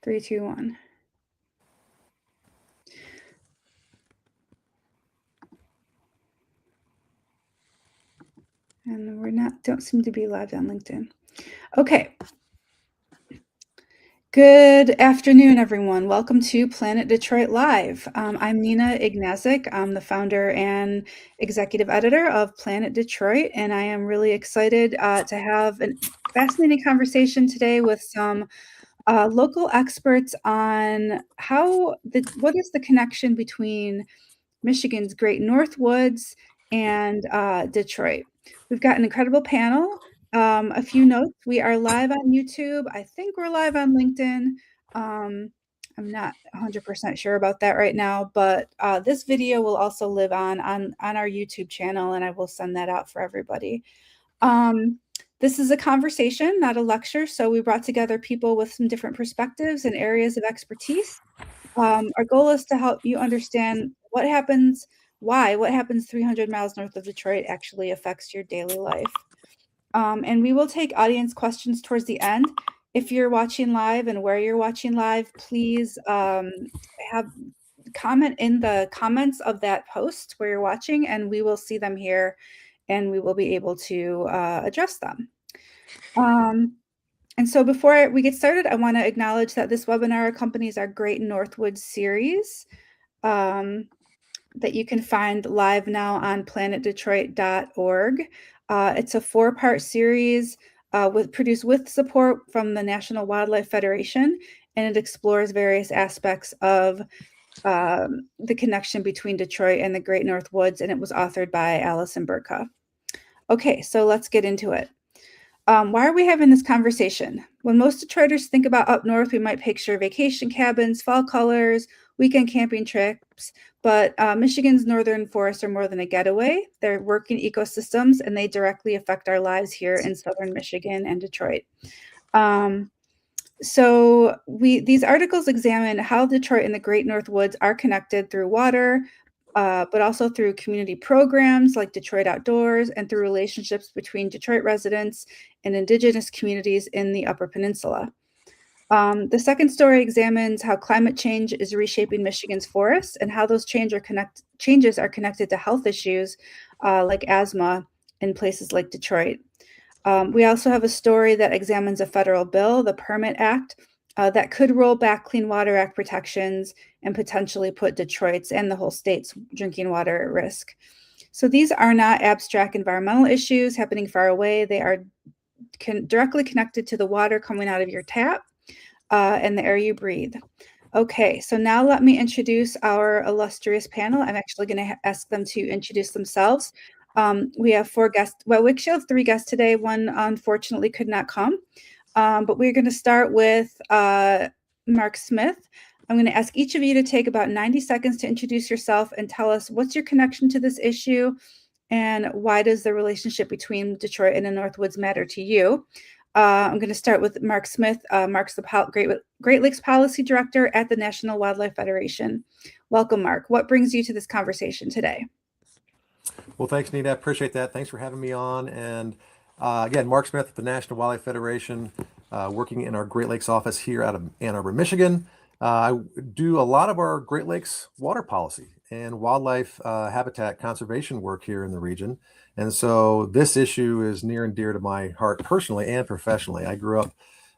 3, 2, 1. And don't seem to be live on LinkedIn. Okay. Good afternoon, everyone. Welcome to Planet Detroit Live. I'm Nina Ignazik. I'm the founder and executive editor of Planet Detroit, and I am really excited to have a fascinating conversation today with some local experts on what is the connection between Michigan's Great Northwoods and Detroit. We've got an incredible panel. A few notes. We are live on YouTube. I think we're live on LinkedIn. I'm not 100% sure about that right now, but this video will also live on our YouTube channel, and I will send that out for everybody. This is a conversation, not a lecture, so we brought together people with some different perspectives and areas of expertise. Our goal is to help you understand what happens 300 miles north of Detroit actually affects your daily life. And we will take audience questions towards the end. If you're watching live and where you're watching live, please have comment in the comments of that post where you're watching, and we will see them here and we will be able to address them. And so before we get started, I want to acknowledge that this webinar accompanies our Great Northwoods series that you can find live now on planetdetroit.org. It's a 4-part series produced with support from the National Wildlife Federation, and it explores various aspects of the connection between Detroit and the Great Northwoods, and it was authored by Allison Burka. Okay, so let's get into it. Why are we having this conversation? When most Detroiters think about up north, we might picture vacation cabins, fall colors, weekend camping trips, but Michigan's northern forests are more than a getaway. They're working ecosystems, and they directly affect our lives here in southern Michigan and Detroit. So these articles examine how Detroit and the Great Northwoods are connected through water, but also through community programs like Detroit Outdoors and through relationships between Detroit residents and Indigenous communities in the Upper Peninsula. The second story examines how climate change is reshaping Michigan's forests and how those changes are connected to health issues like asthma in places like Detroit. We also have a story that examines a federal bill, the Permit Act, that could roll back Clean Water Act protections and potentially put Detroit's and the whole state's drinking water at risk. So these are not abstract environmental issues happening far away. They are directly connected to the water coming out of your tap and the air you breathe. Okay, so now let me introduce our illustrious panel. I'm actually going to ask them to introduce themselves. We have 4 guests. Well, we actually have 3 guests today. One unfortunately could not come. But we're going to start with Mark Smith. I'm going to ask each of you to take about 90 seconds to introduce yourself and tell us what's your connection to this issue and why does the relationship between Detroit and the Northwoods matter to you. I'm going to start with Mark Smith. Mark's the Great Lakes Policy Director at the National Wildlife Federation. Welcome, Mark. What brings you to this conversation today? Well, thanks, Nina. I appreciate that. Thanks for having me on. And again, Mark Smith at the National Wildlife Federation, working in our Great Lakes office here out of Ann Arbor, Michigan. I do a lot of our Great Lakes water policy and wildlife habitat conservation work here in the region. And so this issue is near and dear to my heart personally and professionally. I grew up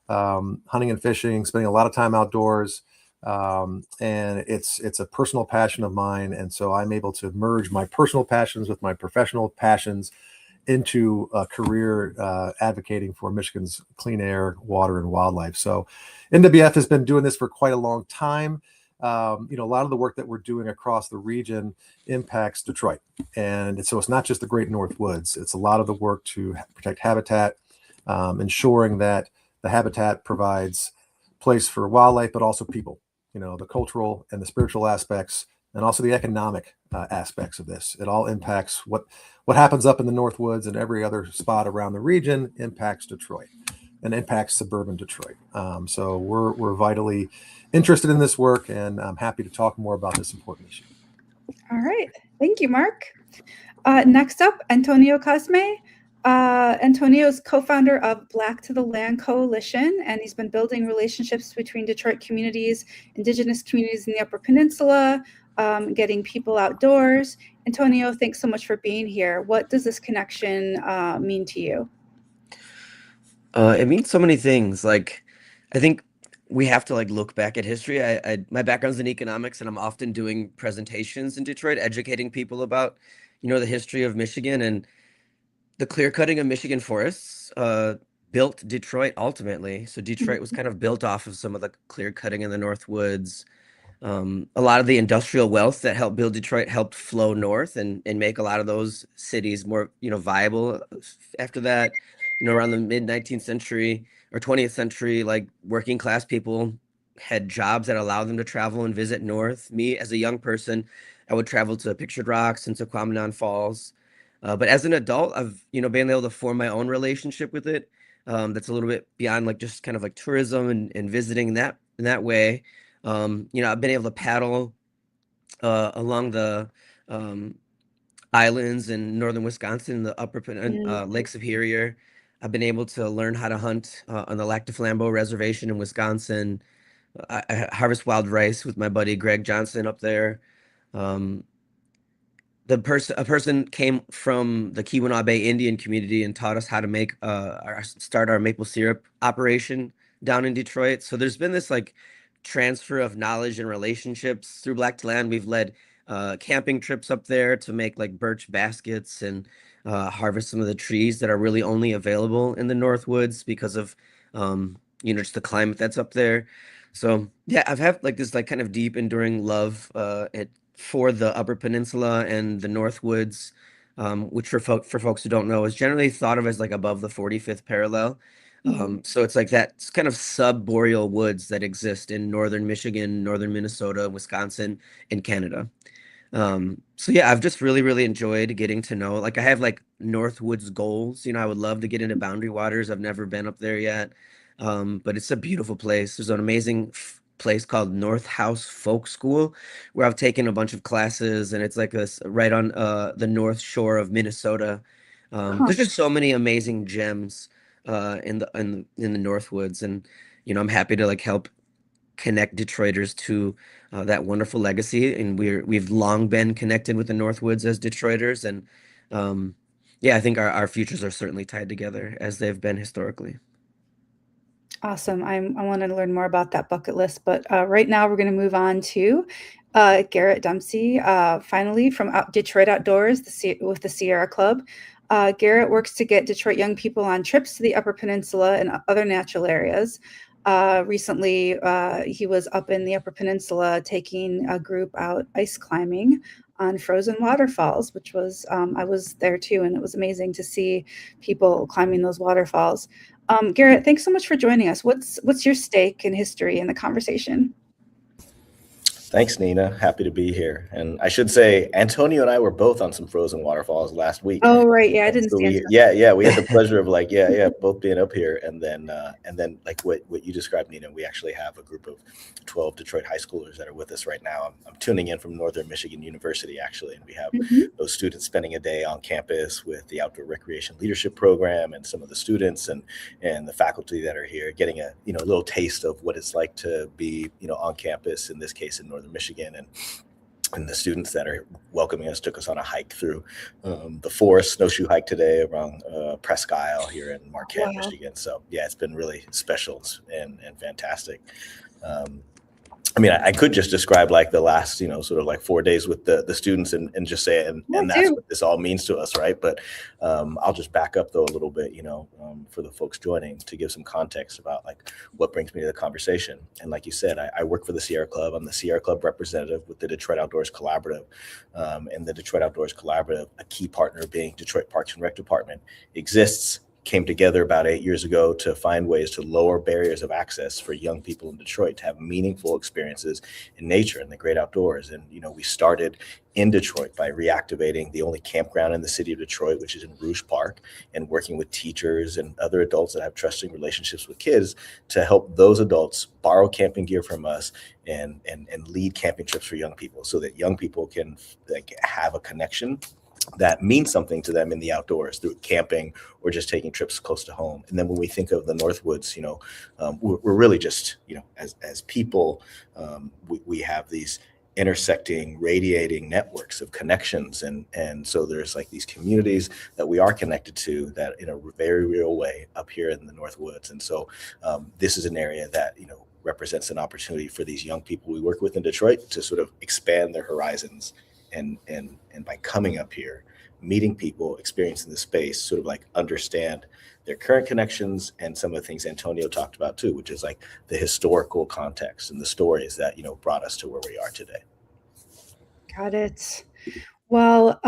hunting and fishing, spending a lot of time outdoors. And it's a personal passion of mine. And so I'm able to merge my personal passions with my professional passions into a career advocating for Michigan's clean air, water, and wildlife. So NWF has been doing this for quite a long time. A lot of the work that we're doing across the region impacts Detroit. And so it's not just the Great Northwoods. It's a lot of the work to protect habitat, ensuring that the habitat provides place for wildlife, but also people, the cultural and the spiritual aspects, and also the economic aspects of this. It all impacts what happens up in the Northwoods, and every other spot around the region impacts Detroit and impacts suburban Detroit. So we're vitally interested in this work, and I'm happy to talk more about this important issue. All right. Thank you, Mark. Next up, Antonio Cosme. Antonio's co-founder of Black to the Land Coalition, and he's been building relationships between Detroit communities, Indigenous communities in the Upper Peninsula, getting people outdoors. Antonio, thanks so much for being here. What does this connection mean to you? It means so many things. Like, I think we have to like look back at history. My background's in economics, and I'm often doing presentations in Detroit, educating people about, the history of Michigan and the clear cutting of Michigan forests. Built Detroit ultimately. So Detroit was Mhm. kind of built off of some of the clear cutting in the Northwoods. A lot of the industrial wealth that helped build Detroit helped flow north and make a lot of those cities more, viable after that. Around the mid 19th century or 20th century, like working class people had jobs that allowed them to travel and visit north. Me, as a young person, I would travel to Pictured Rocks and to Quamanon Falls. But as an adult, I've, been able to form my own relationship with it. That's a little bit beyond like just kind of like tourism and visiting in that way. I've been able to paddle along the um, islands in northern Wisconsin, the Mm. Lake Superior. I've been able to learn how to hunt on the Lac du Flambeau Reservation in Wisconsin. I harvest wild rice with my buddy Greg Johnson up there. Um, a person came from the Keweenaw Bay Indian community and taught us how to make start our maple syrup operation down in Detroit. So there's been this like transfer of knowledge and relationships through Black to Land. We've led camping trips up there to make like birch baskets and harvest some of the trees that are really only available in the Northwoods because of just the climate that's up there. So yeah, I've had like this like kind of deep enduring love for the Upper Peninsula and the Northwoods, which for folks who don't know is generally thought of as like above the 45th parallel. Mhm. So it's like that kind of sub-boreal woods that exist in northern Michigan, northern Minnesota, Wisconsin, and Canada. So yeah, I've just really, really enjoyed getting to know. Like I have like Northwoods goals. I would love to get into Boundary Waters. I've never been up there yet. But it's a beautiful place. There's an amazing place called North House Folk School where I've taken a bunch of classes, and it's like this right on the north shore of Minnesota. Huh. There's just so many amazing gems in the Northwoods, and I'm happy to like help connect Detroiters to that wonderful legacy. And we've long been connected with the Northwoods as Detroiters, and um, yeah, I think our futures are certainly tied together as they've been historically. Awesome. I want to learn more about that bucket list, but right now we're going to move on to Garrett Dempsey, finally from Detroit Outdoors with the Sierra Club. Garrett works to get Detroit young people on trips to the Upper Peninsula and other natural areas. Recently, he was up in the Upper Peninsula taking a group out ice climbing on frozen waterfalls, which was, I was there too, and it was amazing to see people climbing those waterfalls. Garrett, thanks so much for joining us. What's your stake in history in the conversation? Thanks, Nina. Happy to be here. And I should say, Antonio and I were both on some frozen waterfalls last week. Oh, right. Yeah, I And didn't so see we, Antonio. yeah, we had the pleasure of like, both being up here. And then like what you described, Nina, we actually have a group of 12 Detroit high schoolers that are with us right now. I'm tuning in from Northern Michigan University, actually. And we have Mhm. those students spending a day on campus with the Outdoor Recreation Leadership Program and some of the students and the faculty that are here getting a, little taste of what it's like to be, on campus, in this case, in Northern Michigan. And the students that are welcoming us took us on a hike through the forest, snowshoe hike today around Presque Isle here in Marquette, Wow. Michigan. So yeah, it's been really special and fantastic. Um, I mean, I could just describe like the last, sort of like 4 days with the students and just say, Yeah, and that's do. what this all means to us, right? But I'll just back up though a little bit, for the folks joining to give some context about like what brings me to the conversation. And like you said, I work for the Sierra Club. I'm the Sierra Club representative with the Detroit Outdoors Collaborative. And the Detroit Outdoors Collaborative, a key partner being Detroit Parks and Rec Department, exists came together about 8 years ago to find ways to lower barriers of access for young people in Detroit to have meaningful experiences in nature and the great outdoors. And, we started in Detroit by reactivating the only campground in the city of Detroit, which is in Rouge Park, and working with teachers and other adults that have trusting relationships with kids to help those adults borrow camping gear from us and lead camping trips for young people so that young people can like have a connection that mean something to them in the outdoors through camping or just taking trips close to home. And then when we think of the Northwoods, we're really just, as people, we have these intersecting, radiating networks of connections. And so there's like these communities that we are connected to that in a very real way up here in the Northwoods. And so this is an area that, represents an opportunity for these young people we work with in Detroit to sort of expand their horizons. And by coming up here, meeting people, experiencing the space, sort of like understand their current connections and some of the things Antonio talked about too, which is like the historical context and the stories that, brought us to where we are today. Got it. Well,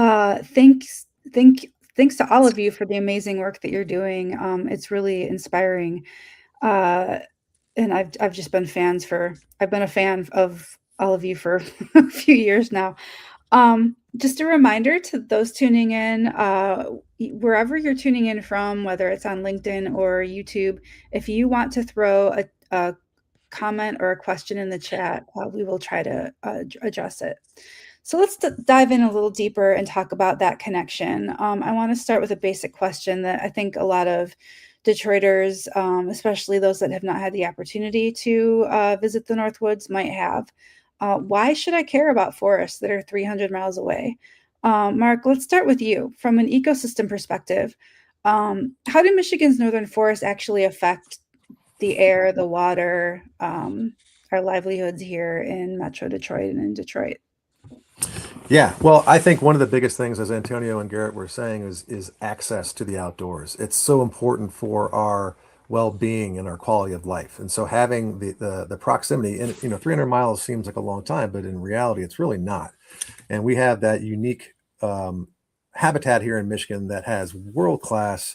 thanks to all of you for the amazing work that you're doing. It's really inspiring. And I've just been I've been a fan of all of you for a few years now. Just a reminder to those tuning in, wherever you're tuning in from, whether it's on LinkedIn or YouTube, if you want to throw a comment or a question in the chat, we will try to address it. So let's dive in a little deeper and talk about that connection. I want to start with a basic question that I think a lot of Detroiters, especially those that have not had the opportunity to visit the Northwoods, might have. Why should I care about forests that are 300 miles away? Mark, let's start with you. From an ecosystem perspective, how do Michigan's northern forests actually affect the air, the water, our livelihoods here in Metro Detroit and in Detroit? Yeah, well, I think one of the biggest things, as Antonio and Garrett were saying, is access to the outdoors. It's so important for our well-being and our quality of life. And so having the proximity, and 300 miles seems like a long time, but in reality, it's really not. And we have that unique habitat here in Michigan that has world-class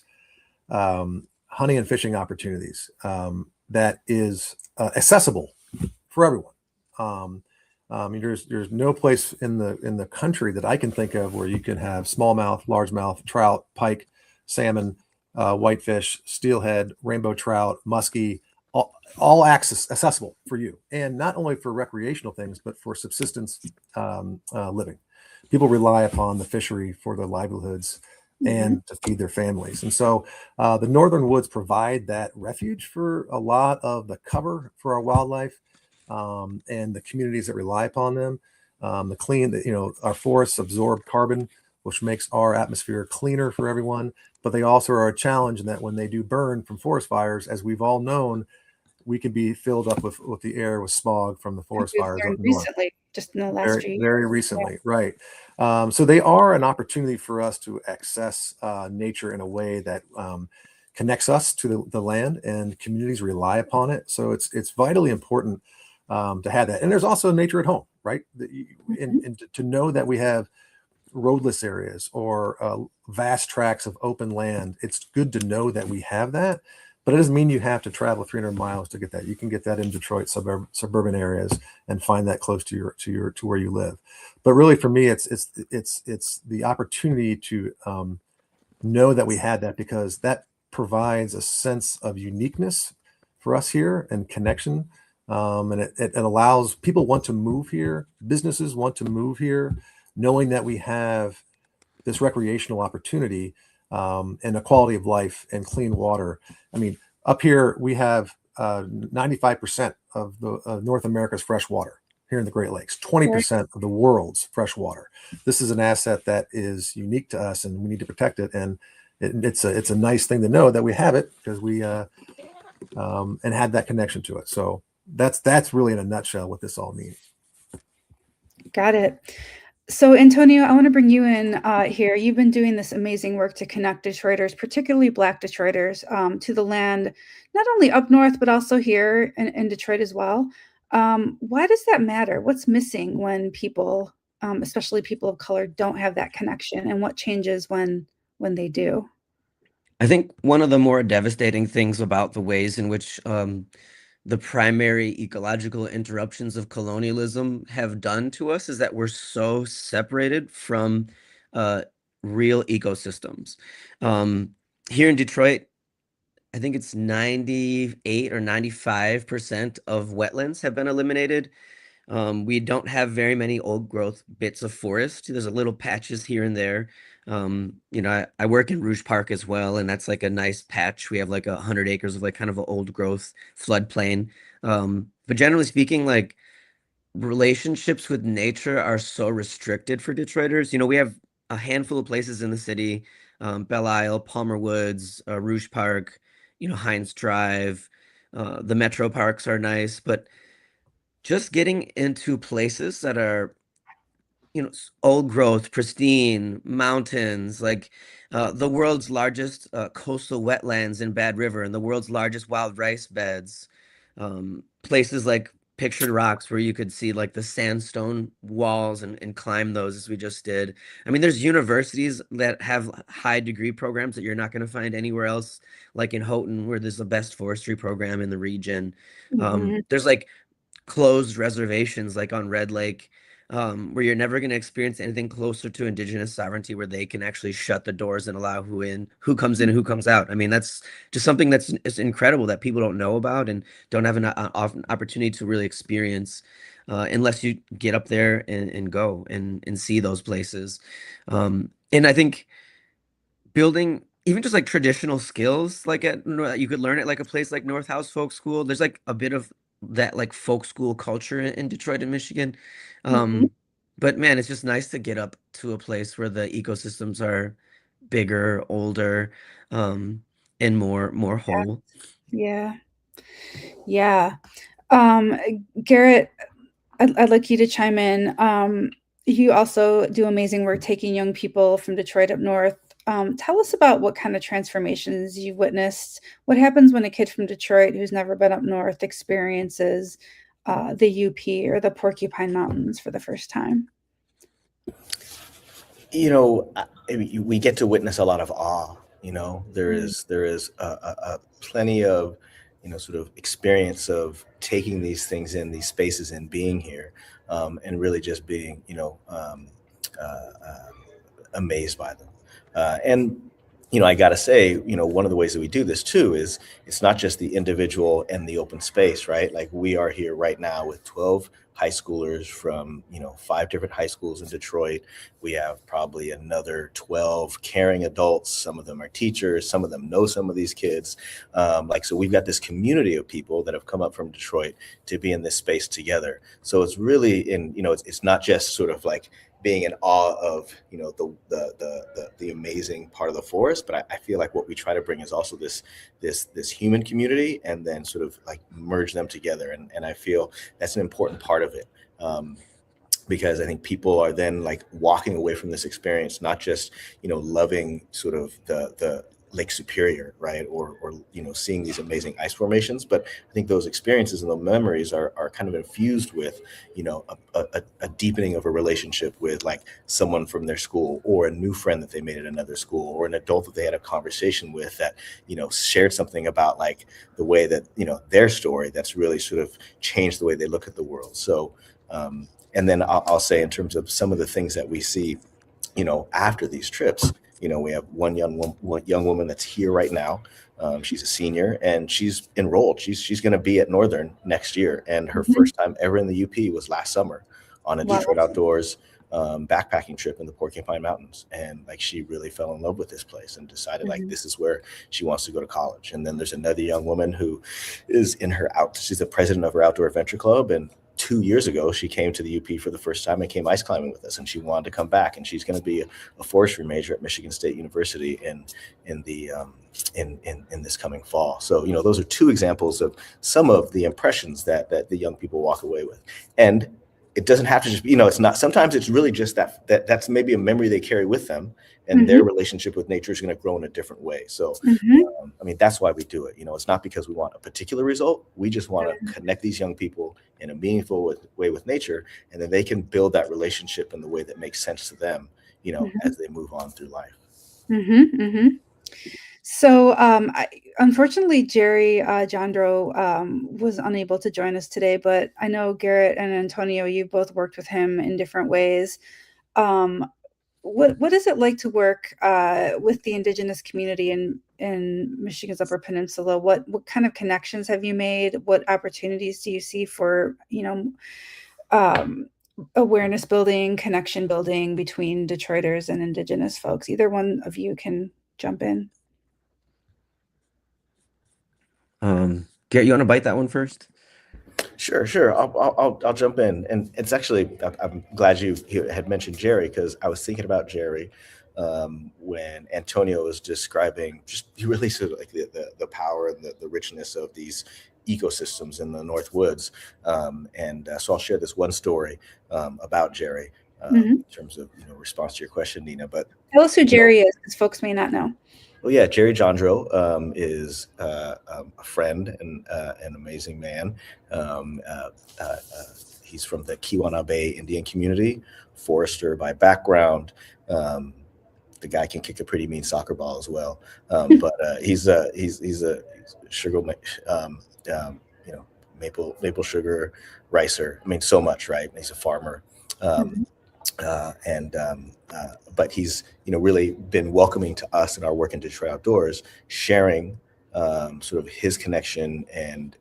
hunting and fishing opportunities that is accessible for everyone. There's no place in the country that I can think of where you can have smallmouth, largemouth, trout, pike, salmon, whitefish, steelhead, rainbow trout, muskie, all accessible for you, and not only for recreational things, but for subsistence living. People rely upon the fishery for their livelihoods and to feed their families. And so the northern woods provide that refuge for a lot of the cover for our wildlife. And the communities that rely upon them, our forests absorb carbon, which makes our atmosphere cleaner for everyone. But they also are a challenge in that when they do burn from forest fires, as we've all known, we can be filled up with the air with smog from the forest fires up north. Recently, just in the last year. Very recently, right. So they are an opportunity for us to access nature in a way that connects us to the land, and communities rely upon it. So it's vitally important to have that. And there's also nature at home, right? And to know that we have roadless areas or vast tracts of open land. It's good to know that we have that, but it doesn't mean you have to travel 300 miles to get that. You can get that in Detroit suburban areas and find that close to where you live. But really, for me, it's the opportunity to know that we had that, because that provides a sense of uniqueness for us here and connection. And it allows people want to move here. Businesses want to move here, knowing that we have this recreational opportunity and a quality of life and clean water. I mean, up here we have 95% of North America's fresh water here in the Great Lakes, 20% of the world's fresh water. This is an asset that is unique to us, and we need to protect it. And it's a nice thing to know that we have it, because we and had that connection to it. So that's really in a nutshell what this all means. Got it. So Antonio, I want to bring you in here. You've been doing this amazing work to connect Detroiters, particularly Black Detroiters, to the land, not only up north, but also here in Detroit as well. Why does that matter? What's missing when people, especially people of color, don't have that connection, and what changes when they do? I think one of the more devastating things about the ways in which the primary ecological interruptions of colonialism have done to us is that we're so separated from real ecosystems. Here in Detroit, I think it's 98 or 95% of wetlands have been eliminated. We don't have very many old growth bits of forest. There's a little patches here and there. I work in Rouge Park as well, and that's like a nice patch. We have like 100 acres of like kind of an old growth floodplain. But generally speaking, like relationships with nature are so restricted for Detroiters. We have a handful of places in the city, Belle Isle, Palmer Woods, Rouge Park, Heinz Drive. The metro parks are nice, but just getting into places that are old growth, pristine mountains, like the world's largest coastal wetlands in Bad River and the world's largest wild rice beds, places like Pictured Rocks where you could see like the sandstone walls and climb those as we just did. I mean, there's universities that have high degree programs that you're not going to find anywhere else, like in Houghton, where there's the best forestry program in the region. There's like closed reservations like on Red Lake, where you're never going to experience anything closer to Indigenous sovereignty, where they can actually shut the doors and allow who comes in and who comes out. I mean, that's just something that's is incredible that people don't know about and don't have an often opportunity to really experience, unless you get up there and go and see those places. And I think building even just like traditional skills like you could learn at like a place like North House Folk School. There's like a bit of that like folk school culture in Detroit and Michigan. Mhm. But man, it's just nice to get up to a place where the ecosystems are bigger, older, and more whole. Yeah. Yeah. Um, Garrett, I'd like you to chime in. You also do amazing work taking young people from Detroit up north. Tell us about what kind of transformations you've witnessed. What happens when a kid from Detroit who's never been up north experiences the UP or the Porcupine Mountains for the first time? We get to witness a lot of awe. There Mm. is a plenty of sort of experience of taking these things in these spaces and being here, and really just being amazed by them. And I gotta say, one of the ways that we do this too is it's not just the individual and the open space, right? Like we are here right now with 12 high schoolers from 5 different high schools in Detroit. We have probably another 12 caring adults. Some of them are teachers, some of them know some of these kids. So we've got this community of people that have come up from Detroit to be in this space together. So it's really it's not just sort of like being in awe of the amazing part of the forest, but I feel like what we try to bring is also this human community, and then sort of like merge them together, and I feel that's an important part of it, because I think people are then like walking away from this experience not just loving sort of the Lake Superior, right, or seeing these amazing ice formations, but I think those experiences and the memories are kind of infused with a deepening of a relationship with like someone from their school, or a new friend that they made at another school, or an adult that they had a conversation with that shared something about like the way that their story that's really sort of changed the way they look at the world. So and then I'll say, in terms of some of the things that we see after these trips, we have one young woman that's here right now. She's a senior and she's enrolled. She's going to be at Northern next year. And her first time ever in the UP was last summer on a Wow. Detroit Outdoors backpacking trip in the Porcupine Mountains. And like, she really fell in love with this place and decided like this is where she wants to go to college. And then there's another young woman who is she's the president of her outdoor adventure club. And 2 years ago, she came to the UP for the first time and came ice climbing with us, and she wanted to come back. And she's going to be a forestry major at Michigan State University in this coming fall. So those are 2 examples of some of the impressions that the young people walk away with. And it doesn't have to just be, it's not. Sometimes it's really just that's maybe a memory they carry with them, and their relationship with nature is going to grow in a different way. So I mean, that's why we do it. It's not because we want a particular result. We just want to connect these young people in a meaningful way with nature, and then they can build that relationship in the way that makes sense to them, as they move on through life. So, unfortunately, Jerry Jandro was unable to join us today, but I know Garrett and Antonio, you both worked with him in different ways. What is it like to work with the Indigenous community in Michigan's Upper Peninsula? What kind of connections have you made? What opportunities do you see for um, awareness building, connection building between Detroiters and Indigenous folks. Either one of you can jump in. Garrett, you want to bite that one first? Sure. I'll jump in, and it's actually I'm glad you had mentioned Jerry, because I was thinking about Jerry when Antonio was describing just really sort of like the power and the richness of these ecosystems in the Northwoods, and so I'll share this one story about Jerry in terms of response to your question, Nina. But tell us who Jerry is, because folks may not know. Well, yeah, Jerry Jandro is a friend and an amazing man. Um, uh, he's from the Kiwana Bay Indian community, forester by background. Um, the guy can kick a pretty mean soccer ball as well. But he's a sugar, maple sugar ricer. I mean, so much, right? He's a farmer. But he's really been welcoming to us in our work in Detroit Outdoors, sharing sort of his connection and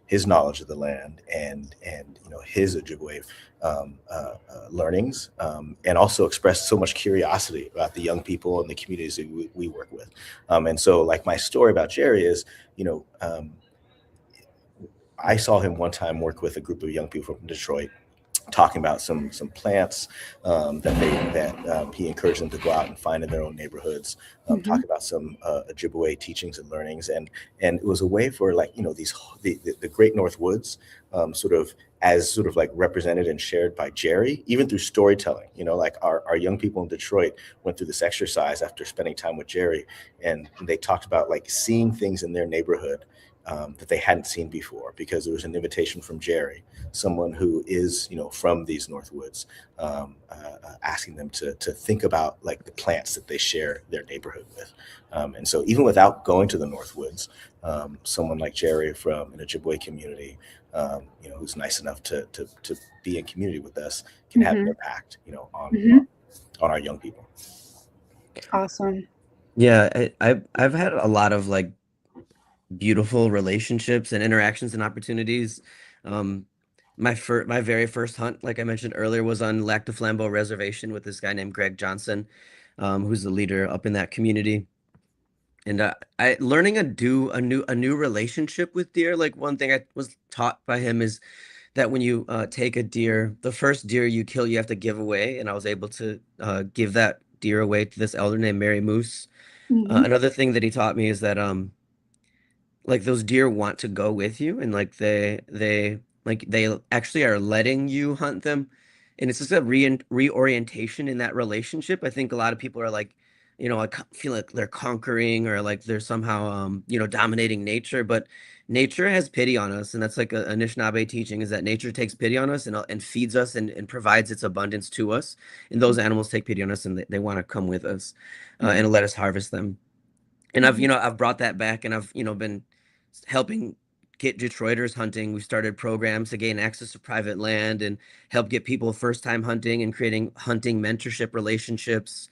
his knowledge of the land and his Ojibwe learnings, and also expressed so much curiosity about the young people and the communities that we work with. And so, like, my story about Jerry is, I saw him one time work with a group of young people from Detroit, talking about some plants that he encouraged them to go out and find in their own neighborhoods. Talking about some Ojibwe teachings and learnings, and it was a way for the Great Northwoods, sort of like represented and shared by Jerry, even through storytelling. Like our young people in Detroit went through this exercise after spending time with Jerry, and they talked about like seeing things in their neighborhood that they hadn't seen before, because there was an invitation from Jerry, someone who is, from these Northwoods, asking them to think about like the plants that they share their neighborhood with. And so even without going to the Northwoods, someone like Jerry from an Ojibwe community, who's nice enough to be in community with us, can have an impact, on our young people. Awesome. Yeah, I've had a lot of like beautiful relationships and interactions and opportunities. My very first hunt, like I mentioned earlier, was on Lac du Flambeau Reservation with this guy named Greg Johnson, who's the leader up in that community. And I learning a new relationship with deer. Like, one thing I was taught by him is that when you take a deer, the first deer you kill, you have to give away. And I was able to give that deer away to this elder named Mary Moose. Another thing that he taught me is that like those deer want to go with you, and like they actually are letting you hunt them, and it's just a reorientation in that relationship. I think a lot of people are like, I feel like they're conquering, or like they're somehow dominating nature, but nature has pity on us, and that's like a Anishinaabe teaching, is that nature takes pity on us and feeds us and provides its abundance to us, and those animals take pity on us, and they want to come with us and let us harvest them. And I've brought that back, and I've been helping get Detroiters hunting. We started programs to gain access to private land and help get people first time hunting and creating hunting mentorship relationships.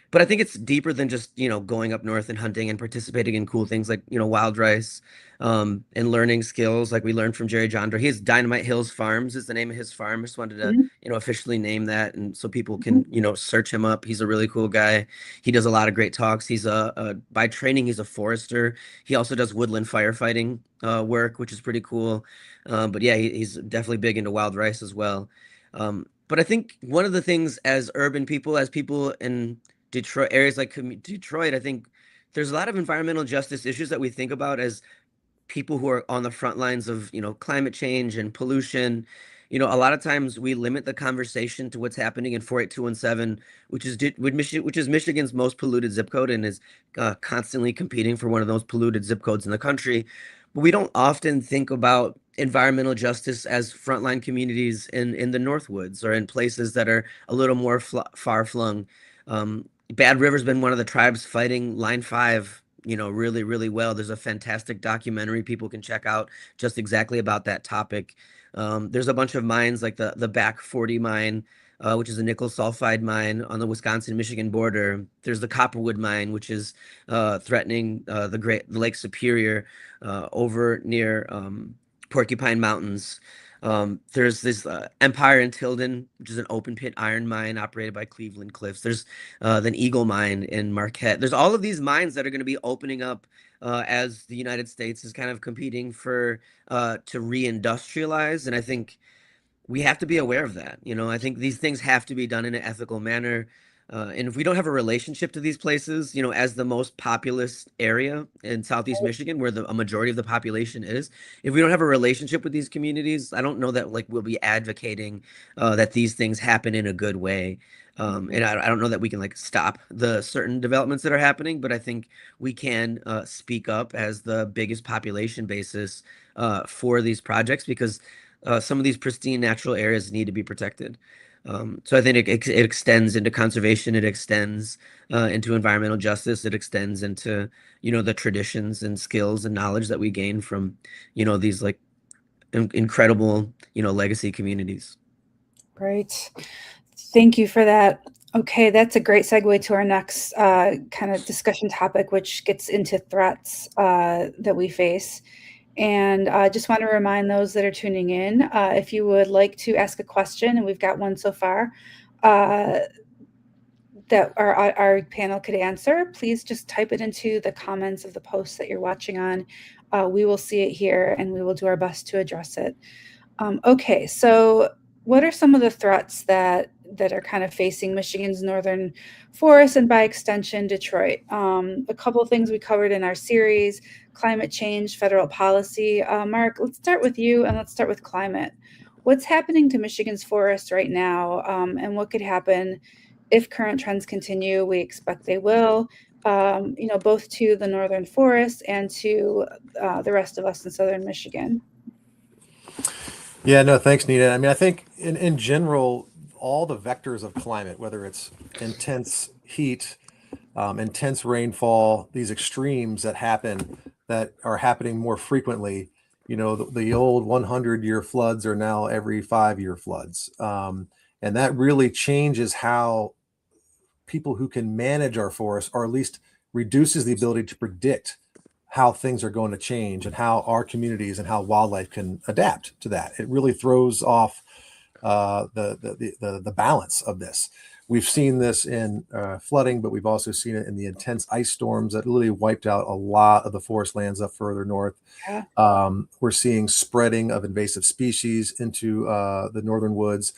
But I think it's deeper than just, going up north and hunting and participating in cool things like, wild rice, and learning skills like we learned from Jerry Jandro. He has Dynamite Hills Farms is the name of his farm. I just wanted to, officially name that, and so people can, search him up. He's a really cool guy. He does a lot of great talks. He's by training, he's a forester. He also does woodland firefighting work, which is pretty cool. But yeah, he's definitely big into wild rice as well. But I think one of the things as urban people, as people in Detroit, areas like Detroit, I think there's a lot of environmental justice issues that we think about as people who are on the front lines of, climate change and pollution. A lot of times we limit the conversation to what's happening in 48217, which is Michigan's most polluted zip code, and is constantly competing for one of those polluted zip codes in the country. But we don't often think about environmental justice as frontline communities in the Northwoods or in places that are a little more far flung. Bad River's been one of the tribes fighting Line 5, really, really well. There's a fantastic documentary people can check out just exactly about that topic. There's a bunch of mines like the Back 40 mine, which is a nickel sulfide mine on the Wisconsin-Michigan border. There's the Copperwood mine, which is threatening the Lake Superior over near Porcupine Mountains. There's this Empire in Tilden, which is an open pit iron mine operated by Cleveland Cliffs. There's the Eagle Mine in Marquette. There's all of these mines that are going to be opening up as the United States is kind of competing for to reindustrialize. And I think we have to be aware of that. I think these things have to be done in an ethical manner. And if we don't have a relationship to these places, as the most populous area in Southeast Michigan, where a majority of the population is, if we don't have a relationship with these communities, I don't know that we'll be advocating that these things happen in a good way. And I don't know that we can stop the certain developments that are happening, but I think we can speak up as the biggest population basis for these projects, because some of these pristine natural areas need to be protected. So I think it extends into conservation, it extends into environmental justice, it extends into, the traditions and skills and knowledge that we gain from, these incredible, legacy communities. Great. Thank you for that. Okay, that's a great segue to our next kind of discussion topic, which gets into threats that we face. And I just want to remind those that are tuning in, if you would like to ask a question, and we've got one so far, that our panel could answer, please just type it into the comments of the post that you're watching on. We will see it here, and we will do our best to address it. Okay, so what are some of the threats that are kind of facing Michigan's northern forests and by extension Detroit? A couple of things we covered in our series: climate change, federal policy. Mark, let's start with you, and let's start with climate. What's happening to Michigan's forests right now, and what could happen if current trends continue? We expect they will, both to the northern forests and to the rest of us in southern Michigan. Yeah, no, thanks, Nita. I mean, I think in general, all the vectors of climate, whether it's intense heat, intense rainfall, these extremes that are happening more frequently, the old 100-year floods are now every 5-year floods. And that really changes how people who can manage our forests, or at least reduces the ability to predict how things are going to change and how our communities and how wildlife can adapt to that. It really throws off the balance of this. We've seen this in flooding, but we've also seen it in the intense ice storms that literally wiped out a lot of the forest lands up further north. Yeah. We're seeing spreading of invasive species into the northern woods.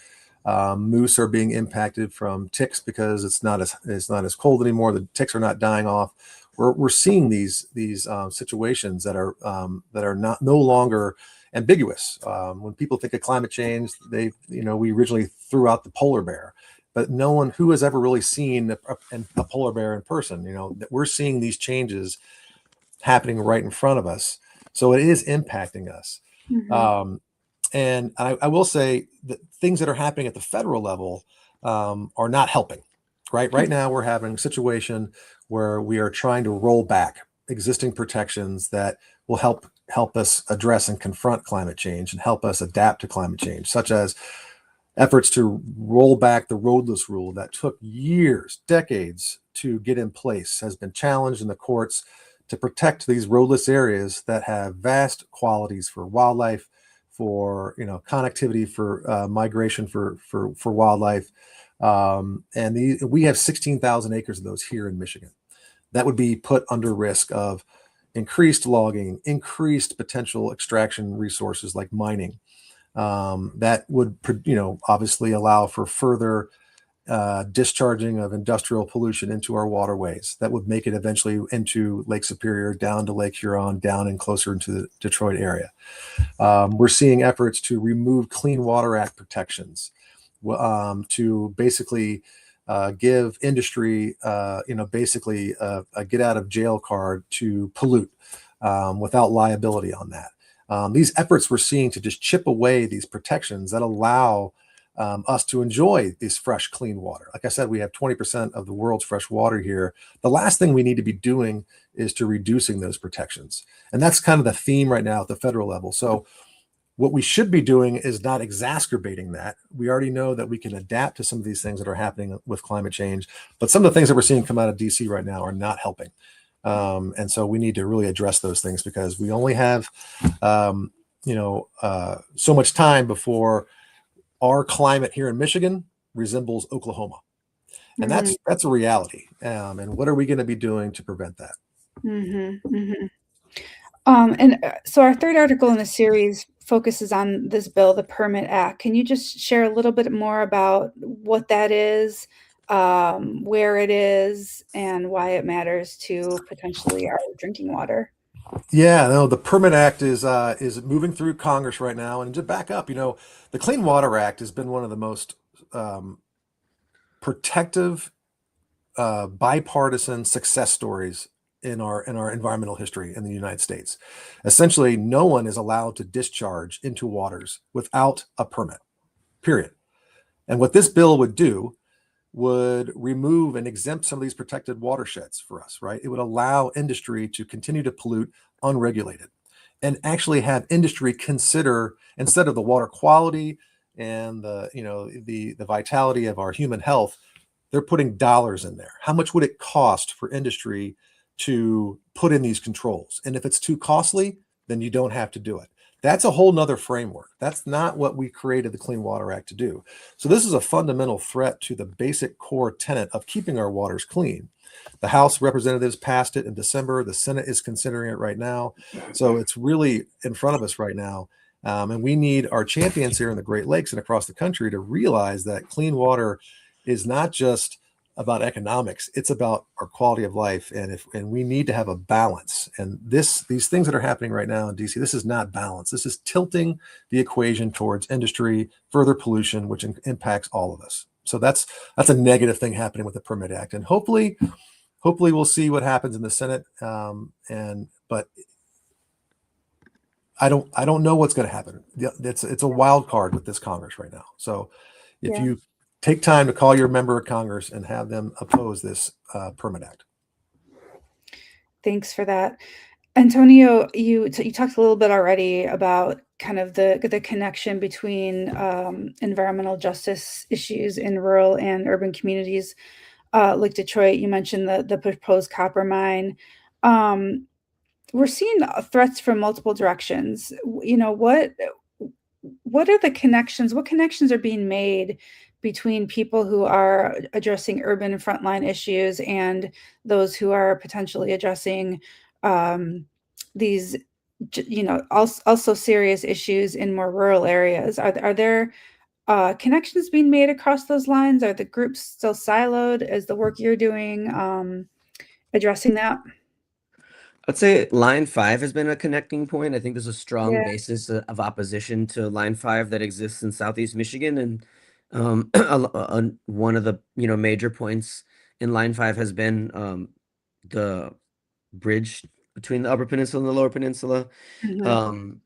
Moose are being impacted from ticks because it's not as cold anymore. The ticks are not dying off. We're seeing these situations that are no longer ambiguous. When people think of climate change, we originally threw out the polar bear, but no one who has ever really seen a polar bear in person. That we're seeing these changes happening right in front of us, so it is impacting us. Mm-hmm. And I will say that things that are happening at the federal level are not helping. Right now, we're having a situation where we are trying to roll back existing protections that will help us address and confront climate change and help us adapt to climate change, such as efforts to roll back the roadless rule that took years, decades to get in place, has been challenged in the courts to protect these roadless areas that have vast qualities for wildlife, for connectivity, for migration, for wildlife. And we have 16,000 acres of those here in Michigan that would be put under risk of increased logging, increased potential extraction resources like mining. That would, obviously allow for further discharging of industrial pollution into our waterways. That would make it eventually into Lake Superior, down to Lake Huron, down and closer into the Detroit area. We're seeing efforts to remove Clean Water Act protections, to basically give industry, basically a get out of jail card to pollute without liability on that. These efforts we're seeing to just chip away these protections that allow us to enjoy this fresh, clean water. Like I said, we have 20% of the world's fresh water here. The last thing we need to be doing is to reducing those protections. And that's kind of the theme right now at the federal level. So what we should be doing is not exacerbating that. We already know that we can adapt to some of these things that are happening with climate change, but some of the things that we're seeing come out of DC right now are not helping. And so we need to really address those things, because we only have so much time before our climate here in Michigan resembles Oklahoma. And Mhm. that's a reality. And what are we going to be doing to prevent that? Mhm. Mhm. So our third article in the series focuses on this bill, the Permit Act. Can you just share a little bit more about what that is, where it is, and why it matters to potentially our drinking water? Yeah, no, the Permit Act is moving through Congress right now. And to back up, the Clean Water Act has been one of the most protective, bipartisan success stories in our environmental history in the United States. Essentially, no one is allowed to discharge into waters without a permit. Period. And what this bill would do would remove and exempt some of these protected watersheds for us, right? It would allow industry to continue to pollute unregulated and actually have industry consider, instead of the water quality and the vitality of our human health, they're putting dollars in there. How much would it cost for industry to put in these controls? And if it's too costly, then you don't have to do it. That's a whole nother framework. That's not what we created the Clean Water Act to do. So this is a fundamental threat to the basic core tenet of keeping our waters clean. The House of Representatives passed it in December. The Senate is considering it right now. So it's really in front of us right now. And we need our champions here in the Great Lakes and across the country to realize that clean water is not just about economics, it's about our quality of life. And we need to have a balance. And these things that are happening right now in DC, this is not balance. This is tilting the equation towards industry, further pollution, which impacts all of us. So that's a negative thing happening with the Permit Act. And hopefully we'll see what happens in the Senate. But I don't know what's going to happen. It's a wild card with this Congress right now. So if Yeah. you take time to call your member of Congress and have them oppose this Permit Act. Thanks for that. Antonio, you talked a little bit already about kind of the connection between environmental justice issues in rural and urban communities like Detroit. You mentioned the proposed copper mine. We're seeing threats from multiple directions. What are the connections? What connections are being made between people who are addressing urban frontline issues and those who are potentially addressing these, also serious issues in more rural areas? Are there connections being made across those lines? Are the groups still siloed? Is the work you're doing addressing that? I'd say Line 5 has been a connecting point. I think there's a strong Yeah. basis of opposition to Line 5 that exists in Southeast Michigan. And one of the major points in Line 5 has been the bridge between the Upper Peninsula and the Lower Peninsula. Mhm. Um,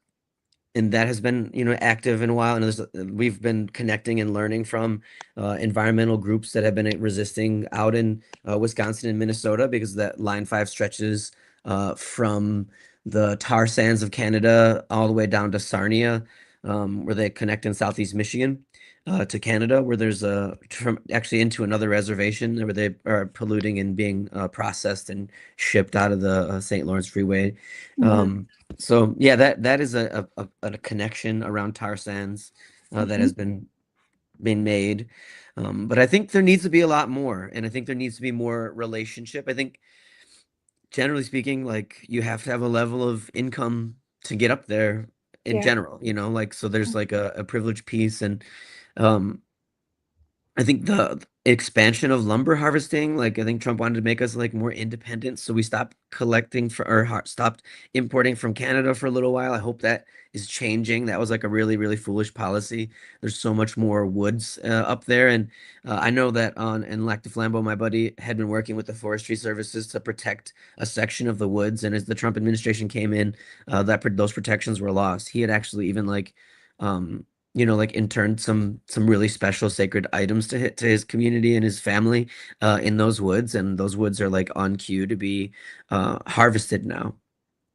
and that has been active in a while, and we've been connecting and learning from environmental groups that have been resisting out in Wisconsin and Minnesota, because that Line 5 stretches from the tar sands of Canada all the way down to Sarnia, where they connect in Southeast Michigan to Canada, where there's actually into another reservation where they are polluting and being processed and shipped out of the St. Lawrence Freeway. Mhm. So yeah, that is a connection around tar sands that Mhm. has been made. But I think there needs to be a lot more, and I think there needs to be more relationship. I think generally speaking, like, you have to have a level of income to get up there in Yeah. general, like, so there's like a privilege piece. And um I think the expansion of lumber harvesting, like, I think Trump wanted to make us like more independent, so we stopped collecting stopped importing from Canada for a little while. I hope that is changing. That was like a really, really foolish policy. There's so much more woods up there, and I know that in Lac du Flambeau, my buddy had been working with the forestry services to protect a section of the woods, and as the Trump administration came in, those protections were lost. He had actually even um, like interned some really special sacred items to his community and his family in those woods, and those woods are like on cue to be harvested now.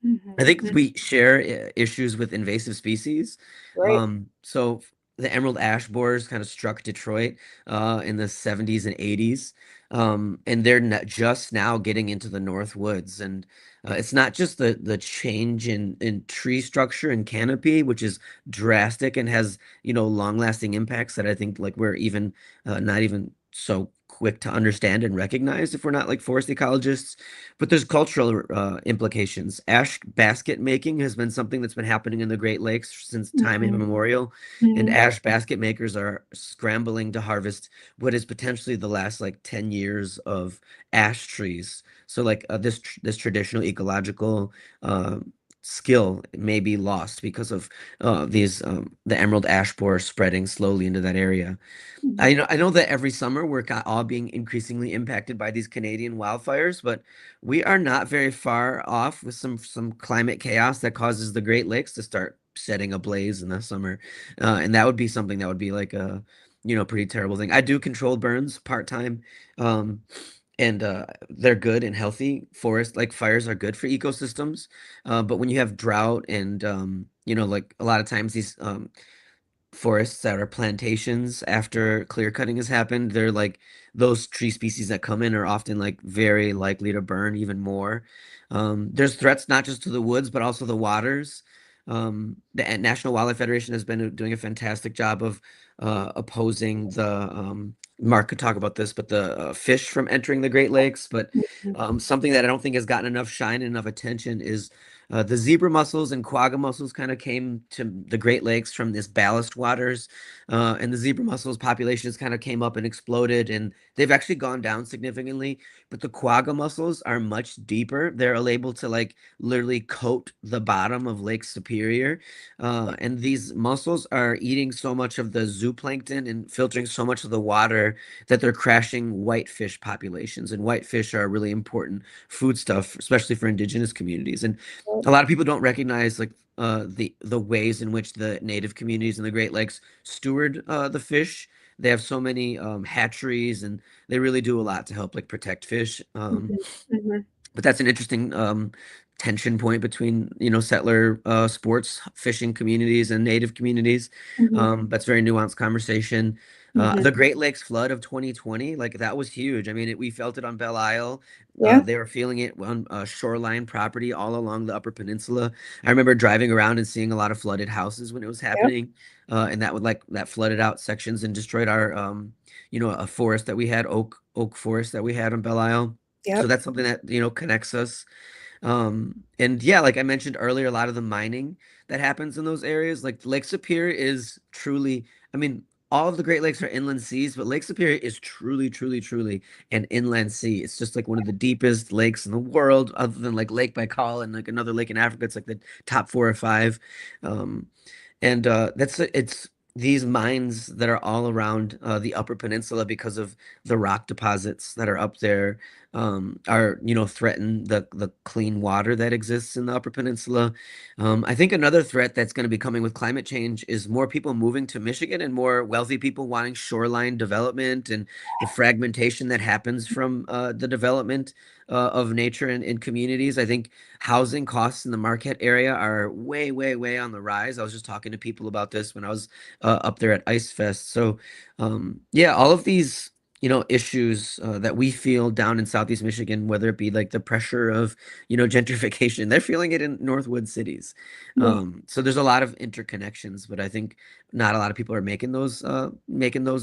I Mhm. think Mhm. we share issues with invasive species. Right. So the emerald ash borers kind of struck Detroit in the 70s and 80s. And they're just now getting into the Northwoods. And it's not just the change in tree structure and canopy, which is drastic and has, long-lasting impacts that I think like we're even not even so quick to understand and recognize if we're not like forest ecologists. But there's cultural implications. Ash basket making has been something that's been happening in the Great Lakes since time Mhm. immemorial, and Mhm. ash basket makers are scrambling to harvest what is potentially the last like 10 years of ash trees. So like this traditional ecological skill may be lost because of these the emerald ash borer spreading slowly into that area. Mhm. I know that every summer we're all being increasingly impacted by these Canadian wildfires, but we are not very far off with some climate chaos that causes the Great Lakes to start setting ablaze in the summer, and that would be something that would be like a pretty terrible thing. I do controlled burns part time, um, and they're good and healthy. Forest like fires are good for ecosystems, but when you have drought and like a lot of times these forests that are plantations after clear cutting has happened, they're like those tree species that come in are often like very likely to burn even more. There's threats not just to the woods but also the waters. The National Wildlife Federation has been doing a fantastic job of opposing the Mark could talk about this, but the fish from entering the Great Lakes. But something that I don't think has gotten enough shine and enough attention is the zebra mussels and quagga mussels kind of came to the Great Lakes from this ballast waters, and the zebra mussels populations kind of came up and exploded, and they've actually gone down significantly. But the quagga mussels are much deeper. They're able to like literally coat the bottom of Lake Superior, and these mussels are eating so much of the zooplankton and filtering so much of the water that they're crashing whitefish populations. And whitefish are a really important foodstuff, especially for indigenous communities. And a lot of people don't recognize like the ways in which the native communities in the Great Lakes steward the fish. They have so many hatcheries, and they really do a lot to help like protect fish. Mhm. Mhm. But that's an interesting tension point between settler sports fishing communities and native communities. Mhm. That's a very nuanced conversation. Mhm. The Great Lakes flood of 2020, like that was huge. I mean, we felt it on Belle Isle. Yeah. They were feeling it on shoreline property all along the Upper Peninsula. I remember driving around and seeing a lot of flooded houses when it was Yep. happening, and that flooded out sections and destroyed our a forest that we had, oak forest that we had on Belle Isle. So Yep. that's something that connects us. And yeah, like I mentioned earlier, a lot of the mining that happens in those areas, like Lake Superior is truly, I mean, all of the Great Lakes are inland seas, but Lake Superior is truly, truly, truly an inland sea. It's just like one of the deepest lakes in the world, other than like Lake Baikal and like another lake in Africa. It's like the top 4 or 5. Um, and it's these mines that are all around the Upper Peninsula because of the rock deposits that are up there, are threaten the clean water that exists in the Upper Peninsula. I think another threat that's going to be coming with climate change is more people moving to Michigan and more wealthy people wanting shoreline development and the fragmentation that happens from the development of nature and communities. I think housing costs in the Marquette area are way, way, way on the rise. I was just talking to people about this when I was up there at Ice Fest. So, yeah, all of these, issues that we feel down in Southeast Michigan, whether it be like the pressure of, gentrification, they're feeling it in Northwood cities. Yeah. So there's a lot of interconnections, but I think not a lot of people are making those